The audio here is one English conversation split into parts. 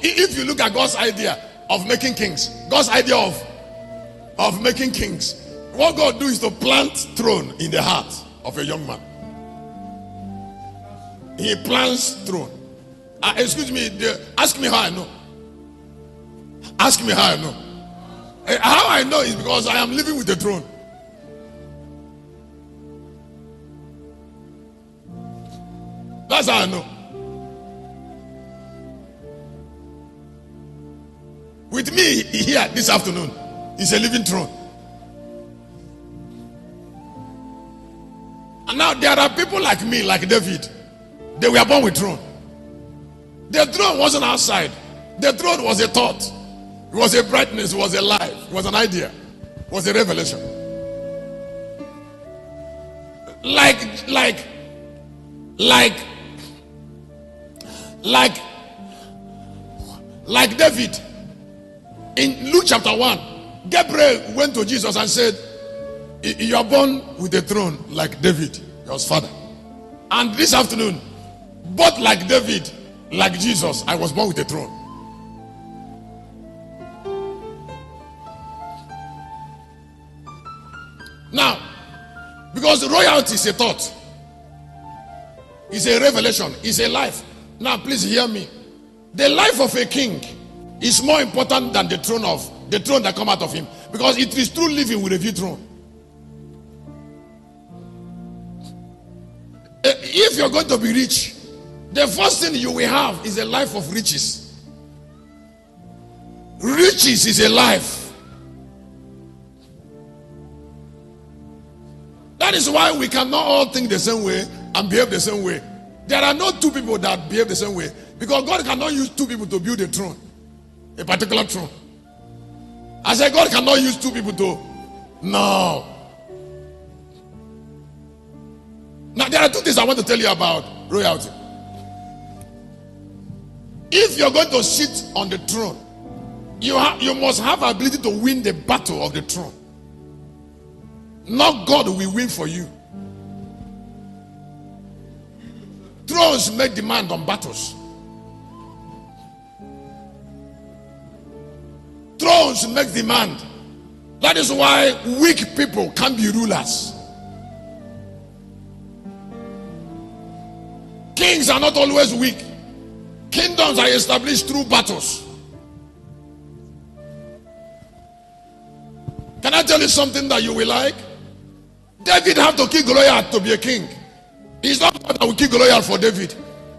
if you look at God's idea of making kings, God's idea of making kings, what God do is to plant throne in the heart of a young man. He plants throne. Excuse me, ask me how I know. Ask me how I know. How I know is because I am living with the throne. That's how I know. With me here this afternoon is a living throne. And now there are people like me, like David. They were born with throne. The throne wasn't outside. The throne was a thought. It was a brightness. It was a life. It was an idea. It was a revelation. Like David. In Luke chapter 1, Gabriel went to Jesus and said, you are born with a throne like David, your father. And this afternoon, both like David, like Jesus, I was born with a throne. Now, because royalty is a thought, it's a revelation, it's a life. Now, please hear me. The life of a king is more important than the throne that come out of him, because it is true living with a view throne. If you're going to be rich, the first thing you will have is a life of riches. Riches is a life. That is why we cannot all think the same way and behave the same way. There are no two people that behave the same way, because God cannot use two people to build a throne, a particular throne. I said God cannot use two people to. No. Now there are two things I want to tell you about royalty. If you're going to sit on the throne, you must have ability to win the battle of the throne. Not God will win for you. Thrones make demand on battles. Thrones make demand. That is why weak people can't be rulers. Kings are not always weak. Kingdoms are established through battles. Can I tell you something that you will like? David had to kill Goliath to be a king. It's not God that will kill Goliath for David.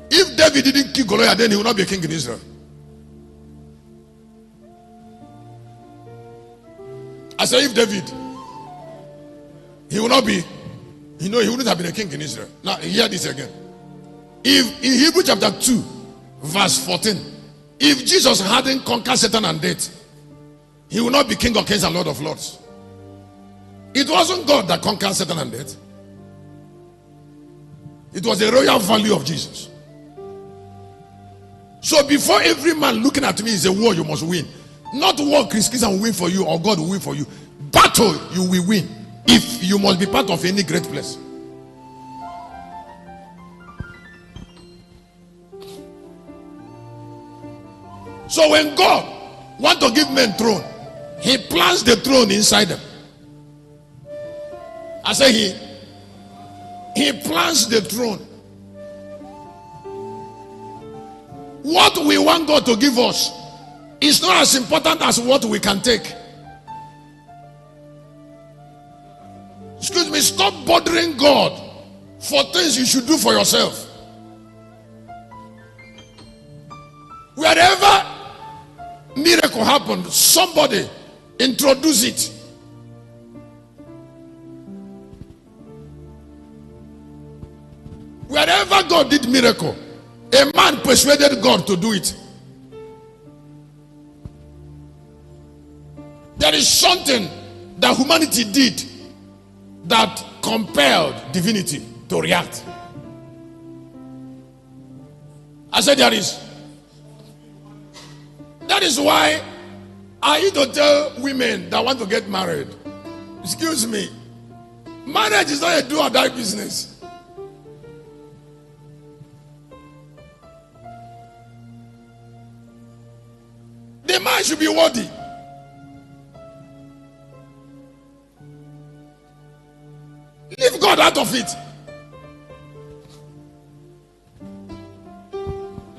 If David didn't kill Goliath, then he would not be a king in Israel. I say if David, he will not be, he wouldn't have been a king in Israel. Now hear this again. If in Hebrews chapter 2 verse 14, if Jesus hadn't conquered Satan and death, he would not be King of Kings and Lord of Lords. It wasn't God that conquered Satan and death. It was the royal value of Jesus. So before every man looking at me is a war you must win. Not war RevChrisChristian will win for you or God will win for you. Battle you will win if you must be part of any great place. So when God wants to give men throne, he plants the throne inside them. I say he plants the throne. What we want God to give us is not as important as what we can take. Excuse me, stop bothering God for things you should do for yourself. Wherever miracle happened, somebody introduce it. Wherever God did miracle, a man persuaded God to do it. There is something that humanity did that compelled divinity to react. I said there is. That is why I used to tell women that want to get married, excuse me, marriage is not a do or die business. A man should be worthy. Leave God out of it.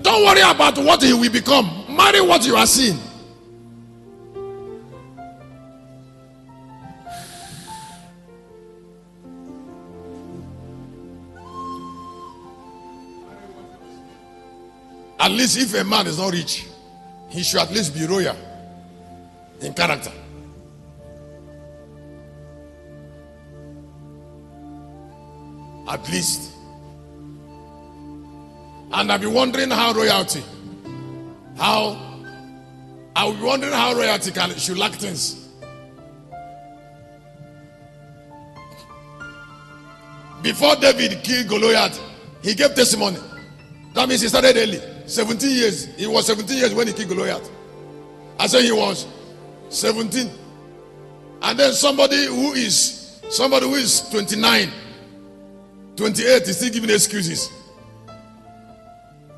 Don't worry about what he will become. Marry what you are seeing. At least if a man is not rich, he should at least be royal in character. At least. And I'll be wondering how royalty should lack things. Before David killed Goliath, he gave testimony. That means he started early. 17 years. He was 17 years when he killed Goliath. I said he was 17. And then somebody who is 29, 28 is still giving excuses.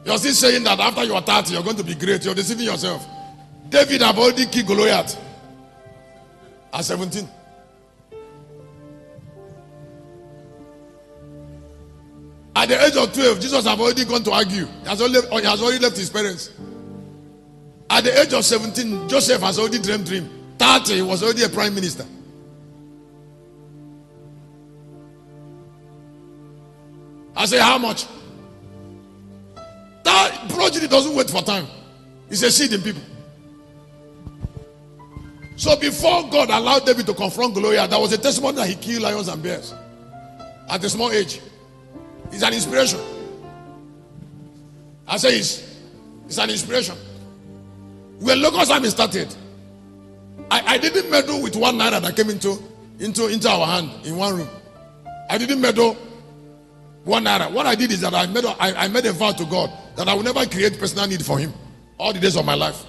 You're still saying that after you are 30, you're going to be great. You're deceiving yourself. David have already killed Goliath at 17. At the age of 12, Jesus have already gone to argue. He has already left his parents. At the age of 17, Joseph has already dream. 30, he was already a prime minister. I say, how much? That progeny doesn't wait for time. It's a seed in people. So before God allowed David to confront Goliath, there was a testimony that he killed lions and bears at a small age. It's an inspiration. I say it's an inspiration. When Locust Army started, I didn't meddle with 1 naira that came into our hand in one room. I didn't meddle 1 naira. What I did is that I made a vow to God that I will never create personal need for him all the days of my life.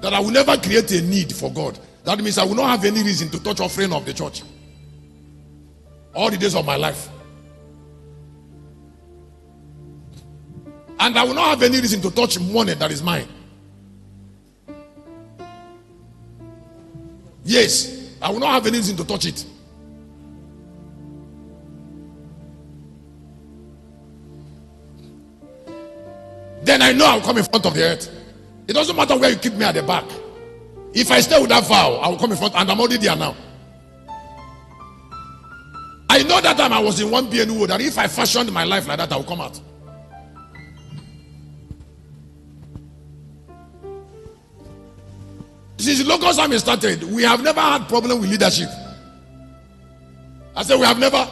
That I will never create a need for God. That means I will not have any reason to touch offering of the church all the days of my life. And I will not have any reason to touch money that is mine. Yes, I will not have any reason to touch it. Then I know I'll come in front of the earth. It doesn't matter where you keep me at the back. If I stay with that vow, I will come in front, and I'm already there now. I know that time I was in one BNU that if I fashioned my life like that, I will come out. Since Locust Army started, we have never had problem with leadership. I said we have never.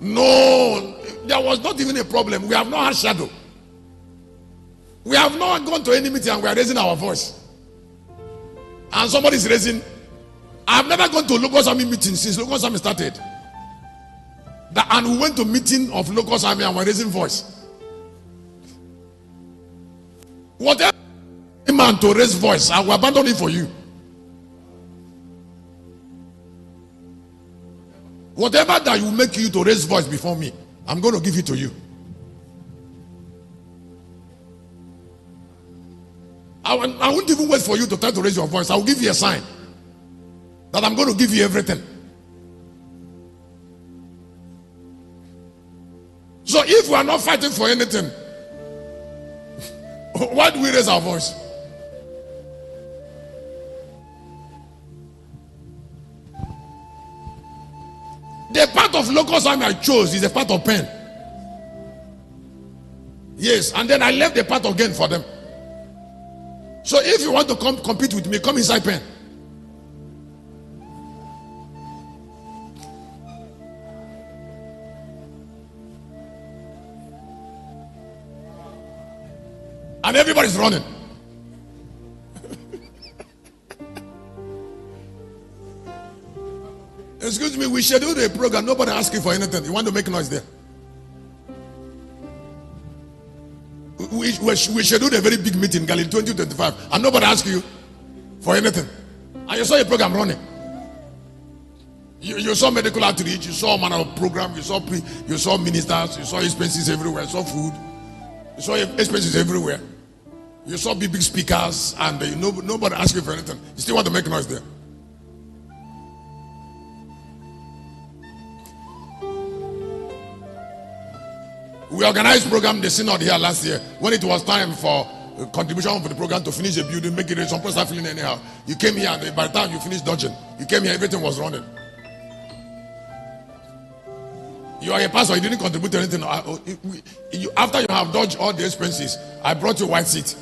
No, there was not even a problem. We have not had shadow. We have not gone to any meeting and we are raising our voice. And somebody is raising. I have never gone to Locust Army meeting since Locust Army started. And we went to meeting of Locust Army and we're raising voice. Whatever man to raise voice, I will abandon it for you. Whatever that will make you to raise voice before me, I'm going to give it to you. I won't even wait for you to try to raise your voice. I will give you a sign that I'm going to give you everything. So if we are not fighting for anything, why do we raise our voice? The part of Locust Army I chose is a part of pen. Yes, and then I left the part again for them. So if you want to come compete with me, come inside pen. And everybody's running. Excuse me, we scheduled a program. Nobody asked you for anything. You want to make noise there? We scheduled a very big meeting, Galilee 2025, and nobody asked you for anything. And you saw a program running. You saw medical outreach, you saw man of program, you saw ministers, you saw expenses everywhere, you saw food, you saw expenses everywhere. You saw big speakers and nobody asked you for anything. You still want to make noise there. We organized program the synod here last year. When it was time for contribution for the program to finish the building, make it ready, some people start feeling anyhow. You came here and by the time you finished dodging, you came here, everything was running. You are a pastor, you didn't contribute to anything. After you have dodged all the expenses, I brought you white seat.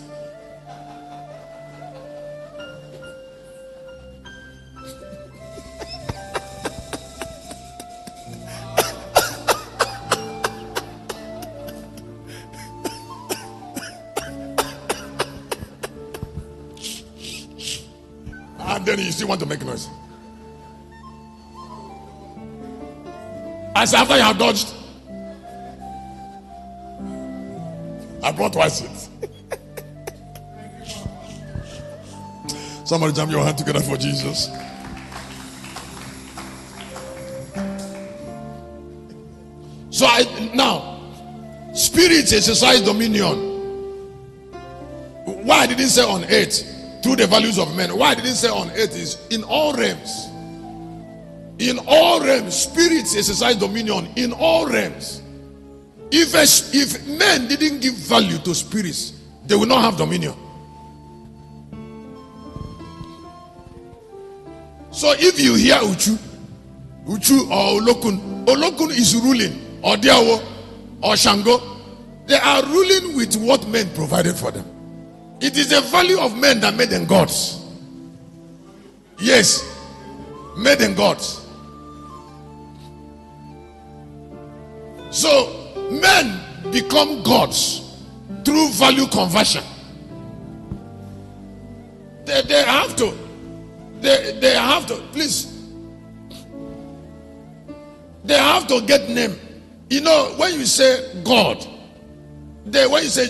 And then you still want to make noise. I said, after you have dodged, I brought white seats. Somebody jam your hand together for Jesus. So now, spirits exercise dominion. Why I didn't say on earth? Through the values of men. Why I didn't say on earth is in all realms. In all realms, spirits exercise dominion in all realms. If men didn't give value to spirits, they will not have dominion. So if you hear Uchu or Olokun is ruling, or Diawo or Shango, they are ruling with what men provided for them. It is the value of men that made them gods. Yes, made them gods. So men become gods through value conversion. They have to. They have to. Please. They have to get name. You know, when you say God, when you say